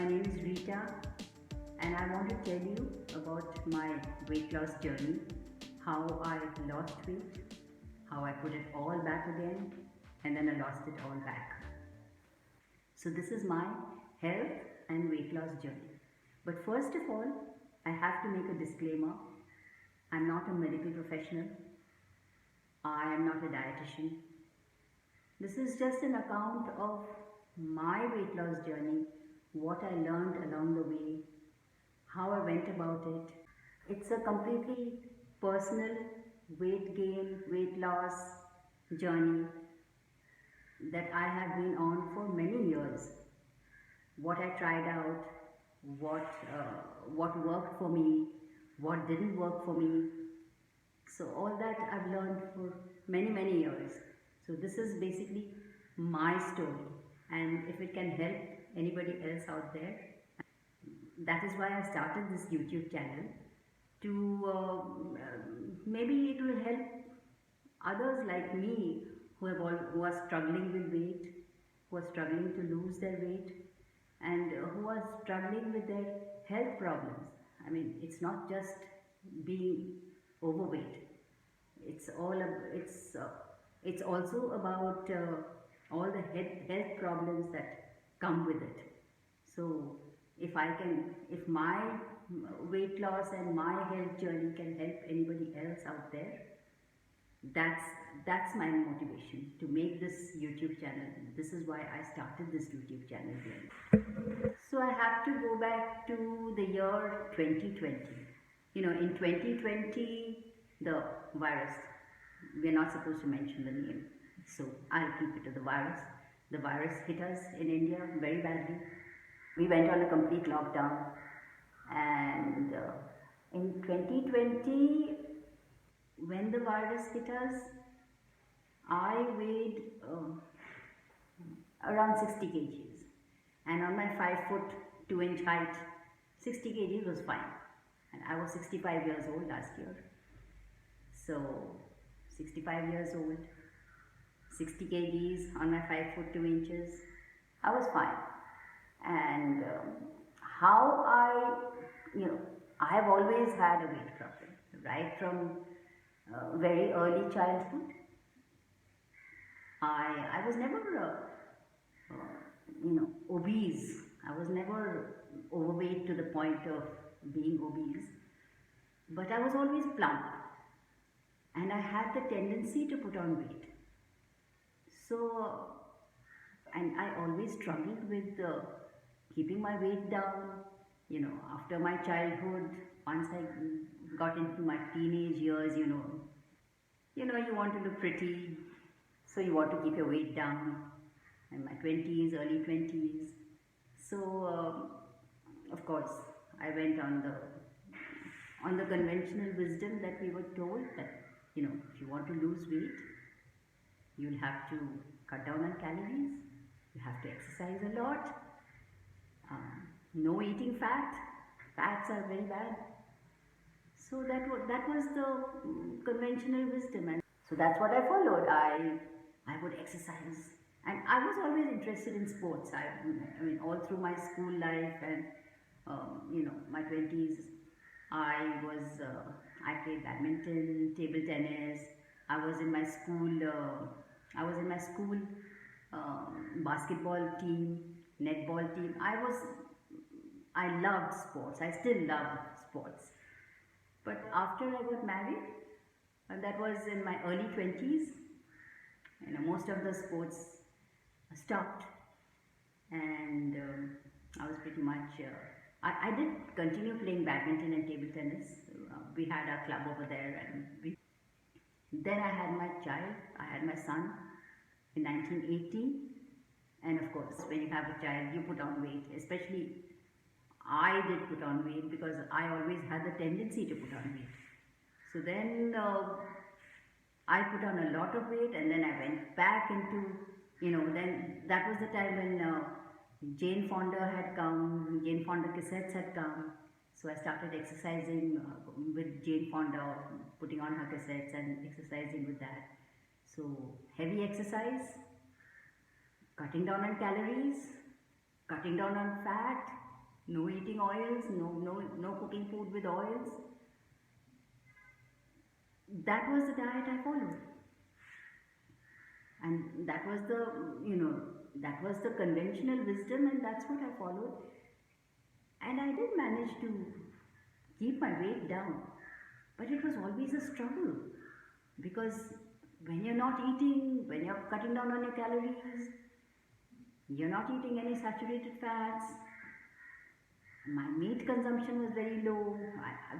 name is Rita, and I want to tell you about my weight loss journey, how I lost weight, how I put it all back again, and then I lost it all back. So this is my health and weight loss journey. But first of all, I have to make a disclaimer. I'm not a medical professional. I am not a dietitian. This is just an account of my weight loss journey, what I learned along the way, how I went about it. It's a completely personal weight gain, weight loss journey that I have been on for many years. What I tried out, what worked for me, what didn't work for me. So all that I've learned for many years. So this is basically my story, and if it can help anybody else out there, that is why I started this YouTube channel to maybe it will help others like me who are struggling with weight, who are struggling to lose their weight, and who are struggling with their health problems. I mean, it's not just being overweight. It's also about all the health problems that come with it. So if my weight loss and my health journey can help anybody else out there, that's my motivation to make this YouTube channel. This is why I started this YouTube channel again. So I have to go back to the year 2020. You know, in 2020, the virus, we're not supposed to mention the name, so I'll keep it to the virus. The virus hit us in India very badly. We went on a complete lockdown, and in 2020, when the virus hit us, I weighed around 60 kgs, and on my 5'2" height, 60 kgs was fine, and I was 65 years old last year. So 65 years old, 60 kgs on my 5'2", I was fine. And how I have always had a weight problem, right from very early childhood. I was never obese. I was never overweight to the point of being obese, but I was always plump, and I had the tendency to put on weight. So, and I always struggled with keeping my weight down. You know, after my childhood, once I got into my teenage years, you want to look pretty, so you want to keep your weight down. In my 20s, early 20s, so of course I went on the conventional wisdom that we were told that if you want to lose weight, you'll have to cut down on calories, you have to exercise a lot, no eating fats are very bad. So that was the conventional wisdom, and so that's what I followed. I would exercise, and I was always interested in sports. I mean, all through my school life and my 20s, I played badminton, table tennis. I was in my school basketball team, netball team. I loved sports. I still love sports. But after I got married, and that was in my early 20s, most of the sports stopped, and I was pretty much. I did continue playing badminton and table tennis. We had a club over there, and then I had my child. I had my son in 1980, and of course, when you have a child, you put on weight. Especially, I did put on weight because I always had the tendency to put on weight. So then I put on a lot of weight, and then I went back into, then that was the time when Jane Fonda had come, Jane Fonda cassettes had come. So I started exercising with Jane Fonda, putting on her cassettes and exercising with that. So heavy exercise, cutting down on calories, cutting down on fat, no eating oils, no cooking food with oils. That was the diet I followed. And that was that was the conventional wisdom, and that's what I followed. And I did manage to keep my weight down. But it was always a struggle, because when you're not eating, when you're cutting down on your calories, you're not eating any saturated fats. My meat consumption was very low.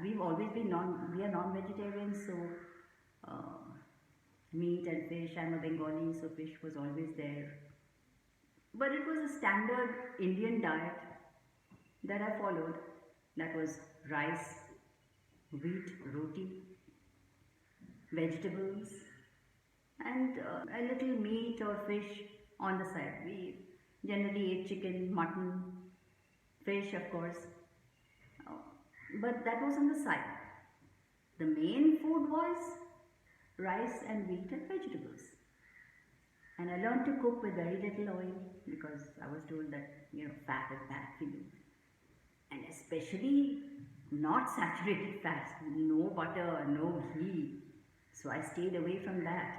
We've always been we are non-vegetarians, so meat and fish. I'm a Bengali, so fish was always there. But it was a standard Indian diet that I followed. That was rice, wheat, roti, vegetables, and a little meat or fish on the side. We generally ate chicken, mutton, fish, of course, but that was on the side. The main food was rice and wheat and vegetables. And I learned to cook with very little oil, because I was told that fat is bad for you, and especially not saturated fats, no butter, no ghee. So I stayed away from that.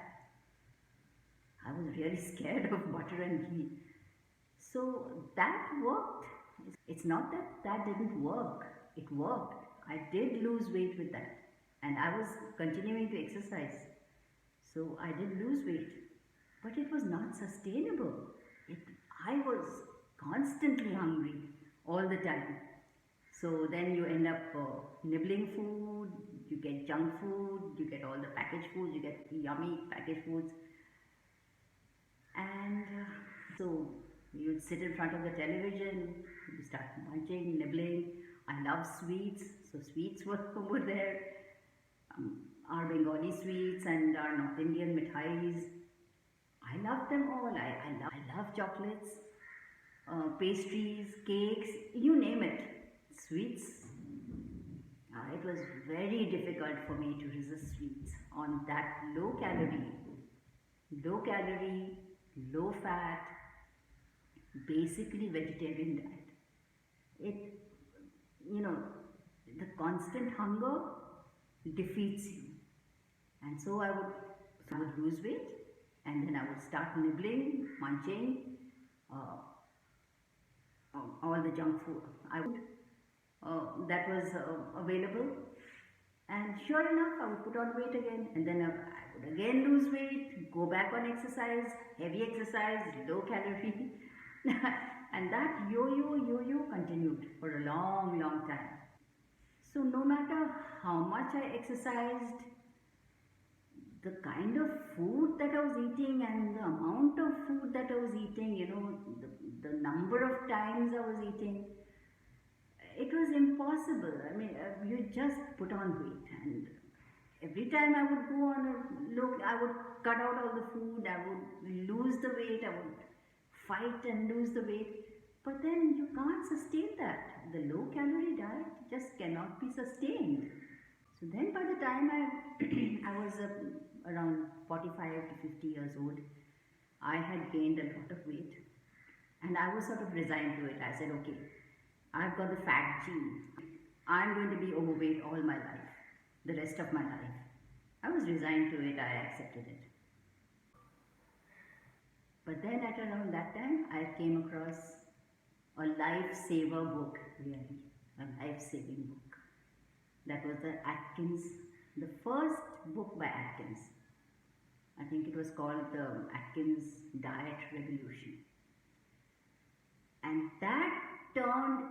I was really scared of butter and ghee. So that worked. It's not that that didn't work. It worked. I did lose weight with that. And I was continuing to exercise. So I did lose weight. But it was not sustainable. I was constantly hungry all the time. So then you end up nibbling food, you get junk food, you get all the packaged foods, you get yummy packaged foods. And so you'd sit in front of the television, you start munching, nibbling. I love sweets, so sweets were there. Our Bengali sweets and our North Indian mithais. I love them all. I love chocolates, pastries, cakes, you name it. Sweets. It was very difficult for me to resist sweets on that low calorie, low fat, basically vegetarian diet. The constant hunger defeats you. And so I would lose weight, and then I would start nibbling, munching, all the junk food that was available. And sure enough, I would put on weight again, and then I would again lose weight, go back on exercise, heavy exercise, low calorie. And that yo-yo continued for a long time. So no matter how much I exercised, the kind of food that I was eating and the amount of food that I was eating, the number of times I was eating, it was impossible. I mean, you just put on weight, and every time I would go on a look, I would cut out all the food, I would lose the weight, I would fight and lose the weight. But then you can't sustain that. The low calorie diet just cannot be sustained. So then by the time I was around 45 to 50 years old, I had gained a lot of weight, and I was sort of resigned to it. I said, okay, I've got the fat gene. I'm going to be overweight all my life, the rest of my life. I was resigned to it. I accepted it. But then at around that time, I came across a lifesaver book, really, a life-saving book. That was the Atkins, the first book by Atkins. I think it was called the Atkins Diet Revolution. And that turned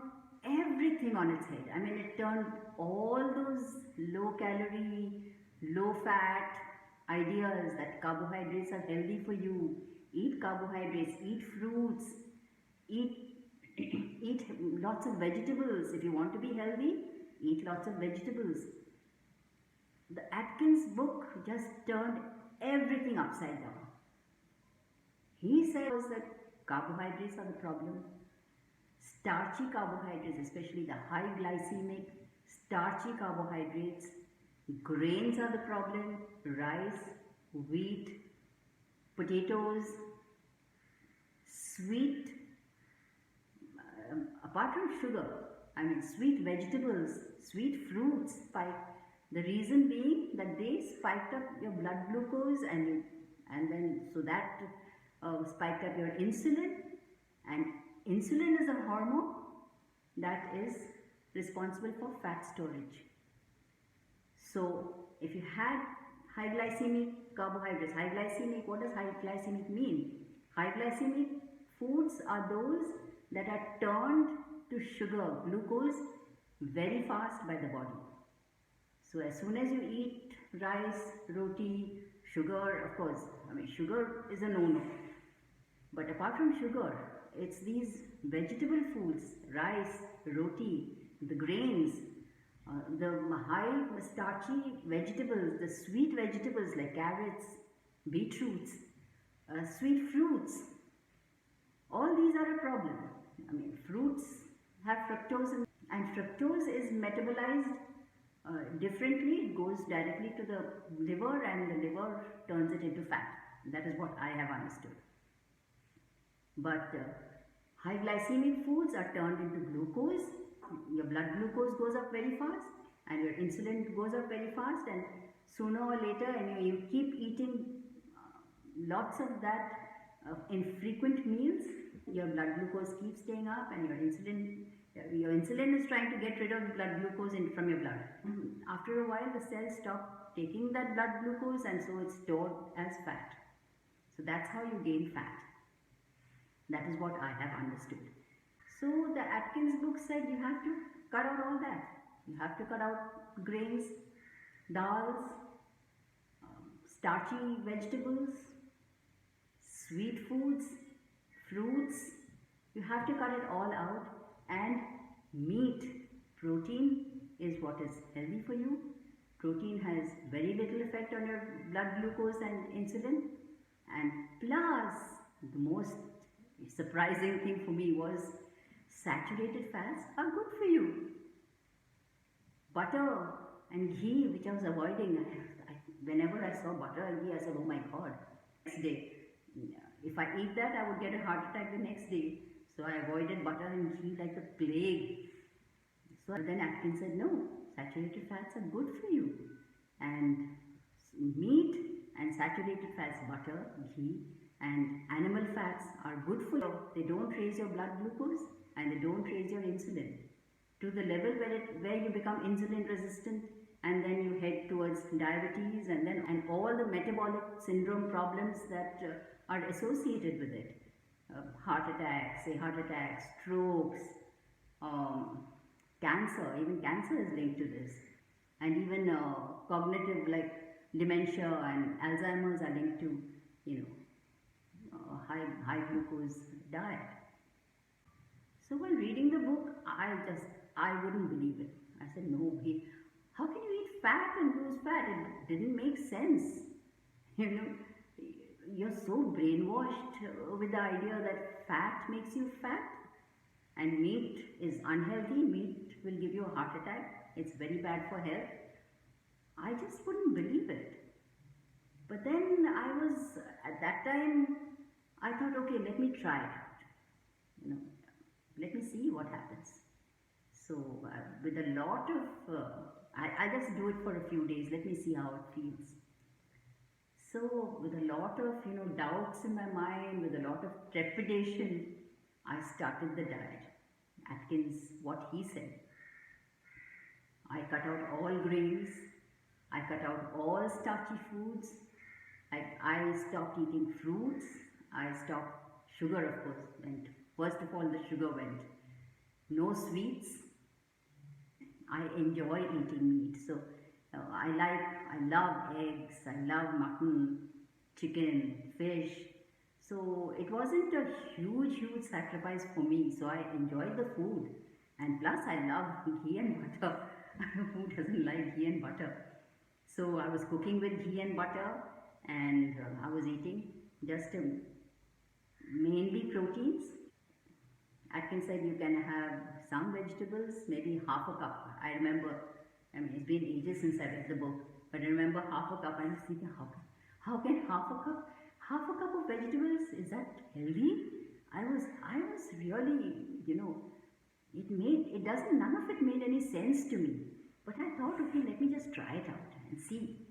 everything on its head. I mean, it turned all those low calorie, low fat ideas that carbohydrates are healthy for you. Eat carbohydrates, eat fruits, eat lots of vegetables. If you want to be healthy, eat lots of vegetables. The Atkins book just turned everything upside down. He said that carbohydrates are the problem. Starchy carbohydrates, especially the high glycemic, starchy carbohydrates, grains are the problem. Rice, wheat, potatoes, sweet apart from sugar, I mean sweet vegetables, sweet fruits spike. The reason being that they spiked up your blood glucose and then so that spiked up your insulin, and insulin is a hormone that is responsible for fat storage. So if you had high glycemic carbohydrates, high glycemic, what does high glycemic mean? High glycemic foods are those that are turned to sugar, glucose, very fast by the body. So as soon as you eat rice, roti, sugar, of course, I mean sugar is a no-no. But apart from sugar, it's these vegetable foods, rice, roti, the grains, the high starchy vegetables, the sweet vegetables like carrots, beetroots, sweet fruits. All these are a problem. I mean, fruits have fructose and fructose is metabolized differently. It goes directly to the liver and the liver turns it into fat. That is what I have understood. But high glycemic foods are turned into glucose. Your blood glucose goes up very fast and your insulin goes up very fast, and sooner or later, and you keep eating lots of that in frequent meals, your blood glucose keeps staying up and your insulin is trying to get rid of blood glucose from your blood. After a while, the cells stop taking that blood glucose and so it's stored as fat. So that's how you gain fat. That is what I have understood. So the Atkins book said you have to cut out all that. You have to cut out grains, dals, starchy vegetables, sweet foods, fruits. You have to cut it all out, and meat, protein is what is healthy for you. Protein has very little effect on your blood glucose and insulin, and plus the most surprising thing for me was saturated fats are good for you. Butter and ghee, which I was avoiding, whenever I saw butter and ghee, I said, oh my God. Next day, if I eat that, I would get a heart attack the next day. So I avoided butter and ghee like the plague. So then Atkins said, no, saturated fats are good for you. And meat and saturated fats, butter, ghee, and animal fats are good for you. They don't raise your blood glucose and they don't raise your insulin to the level where you become insulin resistant, and then you head towards diabetes and all the metabolic syndrome problems that are associated with it. Heart attacks, strokes, cancer. Even cancer is linked to this, and even cognitive like dementia and Alzheimer's are linked to high glucose diet. So while reading the book, I wouldn't believe it. I said, no, how can you eat fat and lose fat? It didn't make sense. You're so brainwashed with the idea that fat makes you fat and meat is unhealthy. Meat will give you a heart attack. It's very bad for health. I just wouldn't believe it. But then at that time, I thought, okay, let me try it out. Let me see what happens. So with a lot of, I just do it for a few days. Let me see how it feels. So with a lot of doubts in my mind, with a lot of trepidation, I started the diet. Atkins, what he said. I cut out all grains. I cut out all starchy foods. I stopped eating fruits. I stopped sugar, of course. And first of all, the sugar went. No sweets. I enjoy eating meat. So I love eggs. I love mutton, chicken, fish. So it wasn't a huge sacrifice for me. So I enjoyed the food. And plus I love ghee and butter. Who doesn't like ghee and butter? So I was cooking with ghee and butter, and I was eating just mainly proteins. Atkins said you can have some vegetables, maybe half a cup. I remember, it's been ages since I read the book, but I remember half a cup. I was thinking, how can half a cup of vegetables, is that healthy? I was really, none of it made any sense to me. But I thought, okay, let me just try it out and see.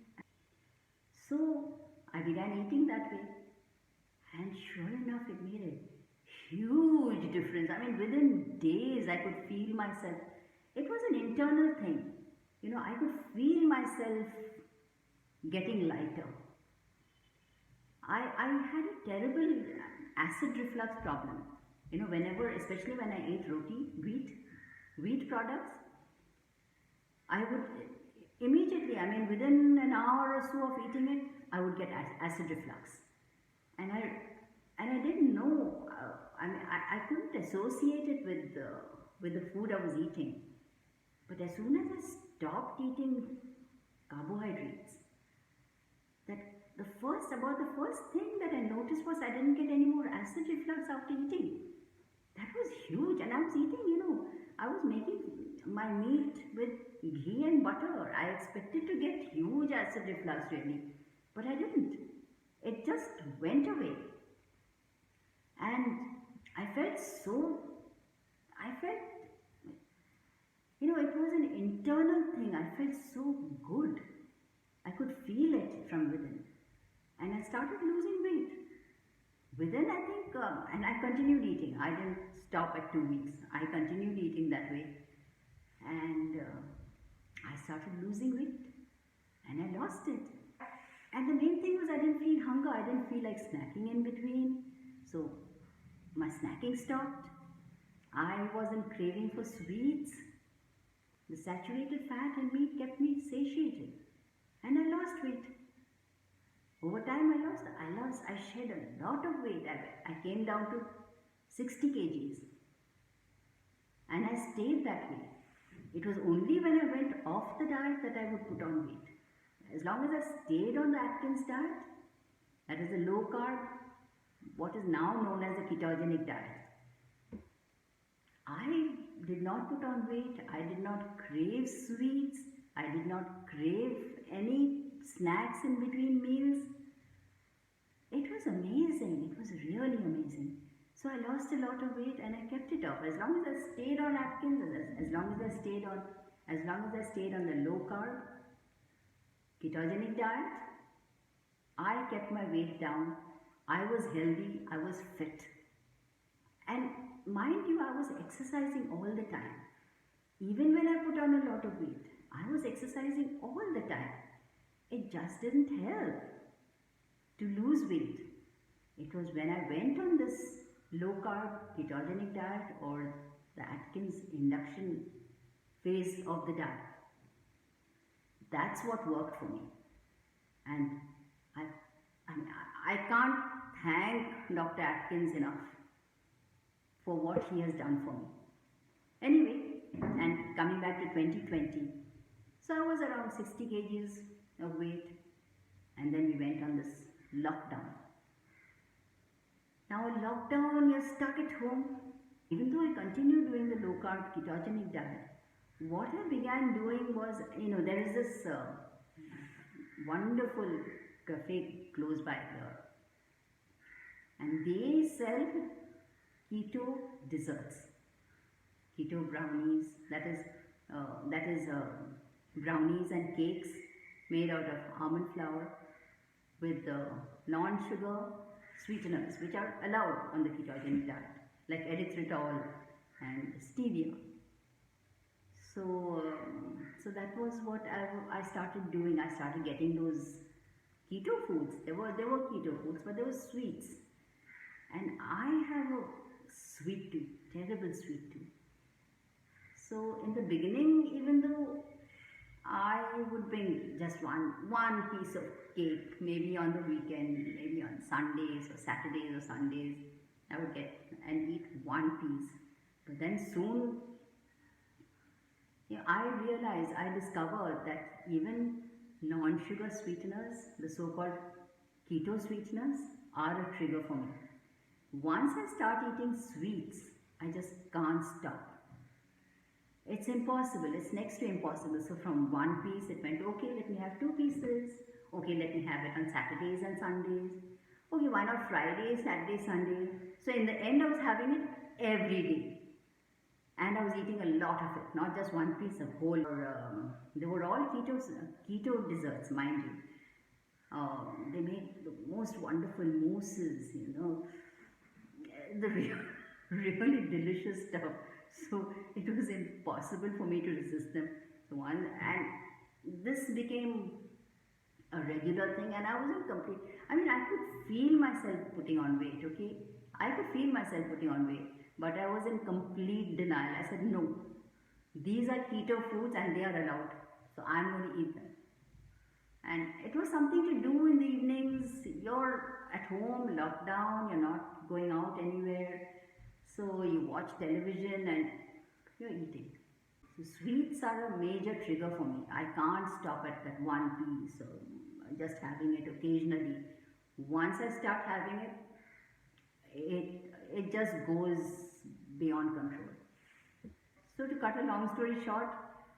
So I began eating that way, and sure enough, it made a huge difference. I mean, within days, I could feel myself. It was an internal thing. I could feel myself getting lighter. I had a terrible acid reflux problem. Whenever, especially when I ate roti, wheat products, I would immediately, I mean, within an hour or so of eating it, I would get acid reflux. And I didn't know, I mean, I couldn't associate it with the food I was eating. But as soon as I stopped eating carbohydrates, about the first thing that I noticed was I didn't get any more acid reflux after eating. That was huge. And I was eating, I was making my meat with ghee and butter. I expected to get huge acid reflux really, but I didn't. It just went away. And I felt, it was an internal thing. I felt so good. I could feel it from within. And I started losing weight. Within, I think, and I continued eating. I didn't stop at 2 weeks. I continued eating that way. And I started losing weight. And I lost it. And the main thing was I didn't feel hunger. I didn't feel like snacking in between. So my snacking stopped. I wasn't craving for sweets. The saturated fat in meat kept me satiated. And I lost weight. Over time I shed a lot of weight. I came down to 60 kgs. And I stayed that way. It was only when I went off the diet that I would put on weight. As long as I stayed on the Atkins diet, that is a low carb, what is now known as the ketogenic diet, I did not put on weight. I did not crave sweets. I did not crave any snacks in between meals. It was amazing. It was really amazing. So I lost a lot of weight and I kept it off. As long as I stayed on Atkins, as long as I stayed on the low carb ketogenic diet, I kept my weight down. I was healthy. I was fit. And mind you, I was exercising all the time. Even when I put on a lot of weight, I was exercising all the time. It just didn't help to lose weight. It was when I went on this low carb ketogenic diet or the Atkins induction phase of the diet. That's what worked for me. And I can't thank Dr. Atkins enough for what he has done for me. Anyway, and coming back to 2020, so I was around 60 kgs of weight, and then we went on this lockdown. Now a lockdown, you're stuck at home. Even though I continued doing the low carb ketogenic diet, what I began doing was, there is this wonderful cafe close by here, and they sell keto desserts, keto brownies. That is brownies and cakes made out of almond flour with non-sugar sweeteners, which are allowed on the ketogenic diet, like erythritol and stevia. So that was what I started doing. I started getting those keto foods. There were keto foods, but there were sweets. And I have a sweet tooth, terrible sweet tooth. So in the beginning, even though I would bring just one piece of cake, maybe on the weekend, maybe on Sundays or Saturdays or Sundays, I would get and eat one piece. But then soon, I discovered that even non-sugar sweeteners, the so-called keto sweeteners, are a trigger for me. Once I start eating sweets, I just can't stop. It's impossible. It's next to impossible. So from one piece, it went, okay, let me have 2 pieces. Okay, let me have it on Saturdays and Sundays. Okay, why not Friday, Saturday, Sunday? So in the end, I was having it every day. and I was eating a lot of it, not just one piece, a whole. They were all keto desserts, mind you. They made the most wonderful mousses, the really delicious stuff. So it was impossible for me to resist them. And this became a regular thing, and I wasn't complete. I mean, I could feel myself putting on weight, okay? I could feel myself putting on weight, but I was in complete denial. I said, no, these are keto foods and they are allowed, so I'm going to eat them. And it was something to do in the evenings. You're at home, locked down, you're not going out anywhere, so you watch television and you're eating. So sweets are a major trigger for me. I can't stop at that one piece or just having it occasionally. Once I start having it just goes beyond control. So to cut a long story short,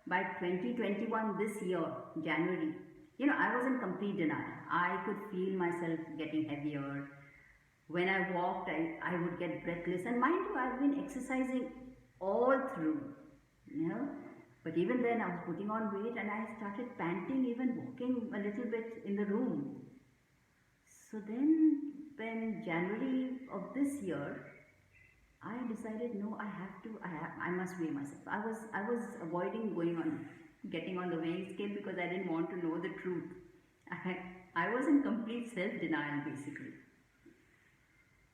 by 2021, this year, January, I was in complete denial. I could feel myself getting heavier. When I walked, I would get breathless. And mind you, I've been exercising all through, But even then, I was putting on weight and I started panting, even walking a little bit in the room. So then, when January of this year, I decided, no, I must weigh myself. I was avoiding getting on the weighing scale because I didn't want to know the truth. I was in complete self-denial basically.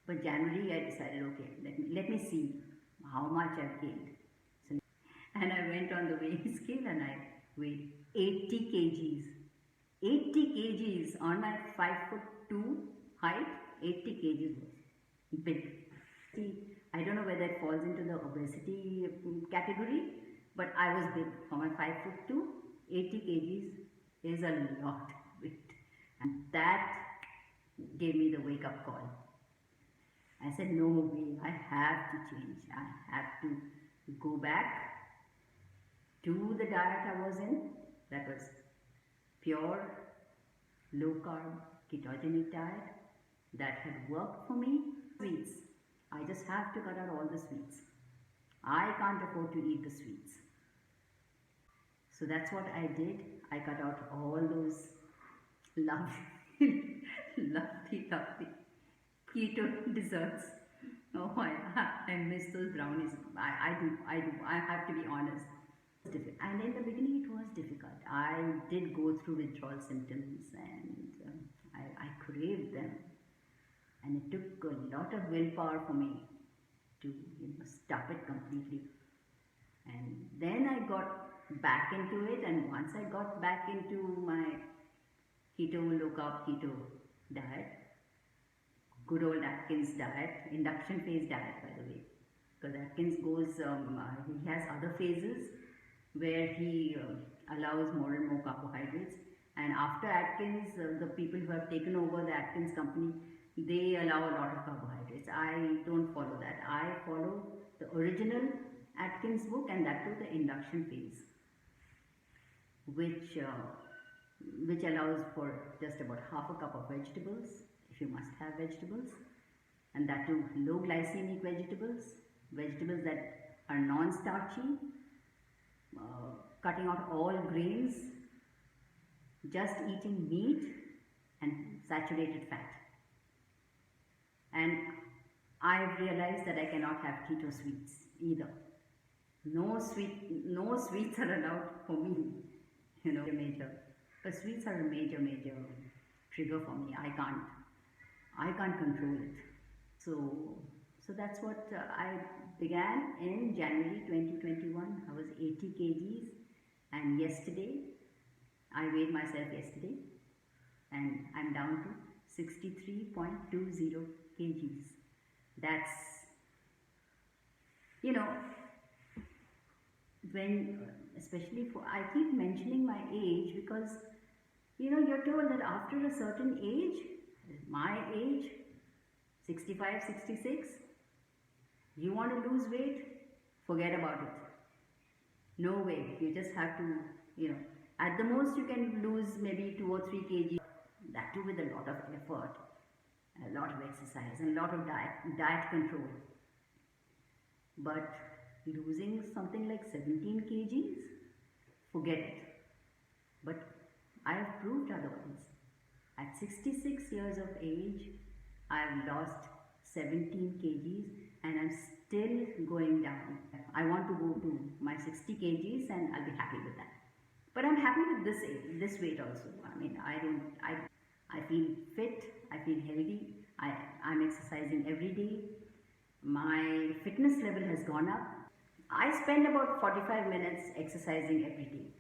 But January I decided, okay, let me see how much I've gained. So, and I went on the weighing scale and I weighed 80 kgs. 80 kgs on my 5'2" height, 80 kgs was big. I don't know whether it falls into the obesity category, but I was big. For my 5'2", 80 kgs is a lot of weight. And that gave me the wake-up call. I said, no way, I have to change. I have to go back to the diet I was in. That was pure, low-carb, ketogenic diet that had worked for me. Sweets. I just have to cut out all the sweets. I can't afford to eat the sweets. So that's what I did. I cut out all those lovely, lovely keto desserts. Oh, I miss those brownies. I do. I have to be honest. And in the beginning it was difficult. I did go through withdrawal symptoms and I craved them. And it took a lot of willpower for me to stop it completely. And then I got back into it, and once I got back into my keto, low-carb keto diet, good old Atkins diet, induction phase diet by the way, because Atkins goes, he has other phases where he allows more and more carbohydrates, and after Atkins, the people who have taken over the Atkins company, they allow a lot of carbohydrates. I don't follow that. I follow the original Atkins book, and that was the induction phase, which allows for just about half a cup of vegetables, if you must have vegetables, and that too low glycemic vegetables that are non-starchy, cutting out all grains, just eating meat and saturated fat. And I've realized that I cannot have keto sweets either. No sweets are allowed for me, major. But sweets are a major trigger for me. I can't control it. So that's what I began in January 2021. I was 80 kgs, and I weighed myself yesterday, and I'm down to 63.20 kgs. That's, when, especially I keep mentioning my age because, you're told that after a certain age, my age, 65, 66, you want to lose weight, forget about it. No way. You just have to, at the most you can lose maybe 2 or 3 kg. That too with a lot of effort, a lot of exercise, and a lot of diet control. But losing something like 17 kgs, forget it. But I have proved otherwise. At 66 years of age, I have lost 17 kgs and I'm still going down. I want to go to my 60 kgs and I'll be happy with that. But I'm happy with this weight also. I mean, I feel fit, I feel healthy, I'm exercising every day. My fitness level has gone up. I spend about 45 minutes exercising every day.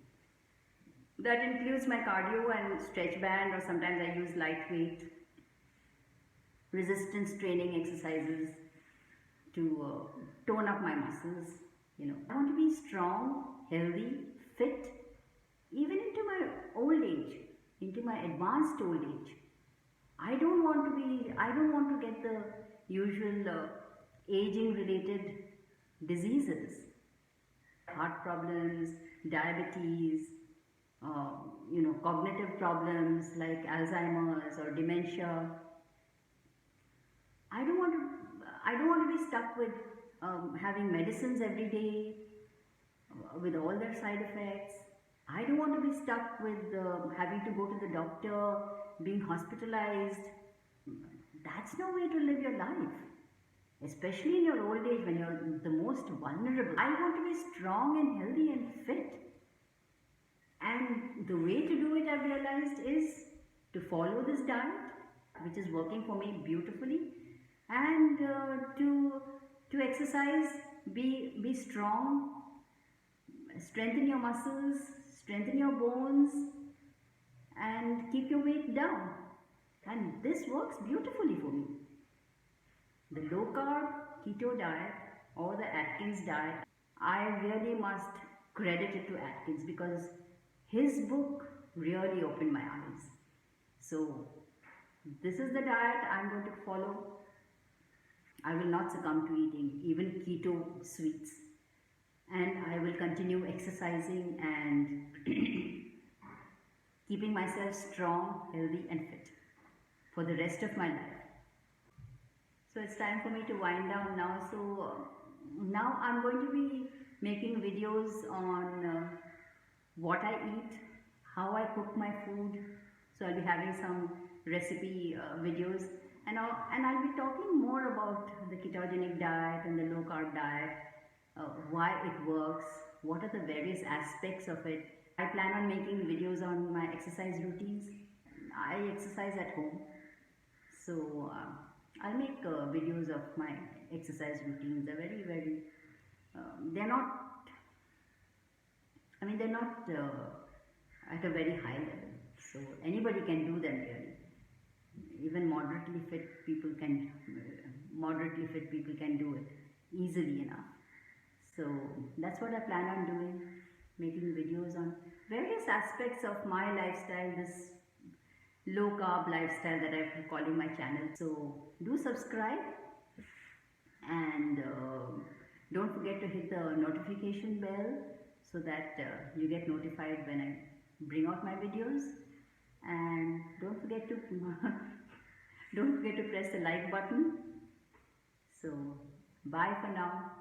That includes my cardio and stretch band, or sometimes I use lightweight resistance training exercises to tone up my muscles. I want to be strong, healthy, fit, even into my old age, into my advanced old age. I don't want to get the usual aging related diseases, heart problems, diabetes, cognitive problems like Alzheimer's or dementia. I don't want to be stuck with having medicines every day with all their side effects. I don't want to be stuck with having to go to the doctor, being hospitalized. That's no way to live your life, especially in your old age when you're the most vulnerable. I want to be strong and healthy and fit. And the way to do it, I've realized, is to follow this diet, which is working for me beautifully, and to exercise, be strong, strengthen your muscles, strengthen your bones, and keep your weight down. And this works beautifully for me. The low carb keto diet or the Atkins diet, I really must credit it to Atkins, because his book really opened my eyes. So this is the diet I'm going to follow. I will not succumb to eating even keto sweets, and I will continue exercising and keeping myself strong, healthy and fit for the rest of my life. So it's time for me to wind down now. So now I'm going to be making videos on what I eat, how I cook my food. So I'll be having some recipe videos, and I'll be talking more about the ketogenic diet and the low carb diet, why it works, what are the various aspects of it. I plan on making videos on my exercise routines. I exercise at home, so I'll make videos of my exercise routines. They're very, they're not at a very high level, so anybody can do them really. Even moderately fit people can do it easily enough. So that's what I plan on doing, making videos on various aspects of my lifestyle, this low carb lifestyle that I'm calling my channel. So do subscribe, and don't forget to hit the notification bell so that you get notified when I bring out my videos. And don't forget to press the like button. So bye for now.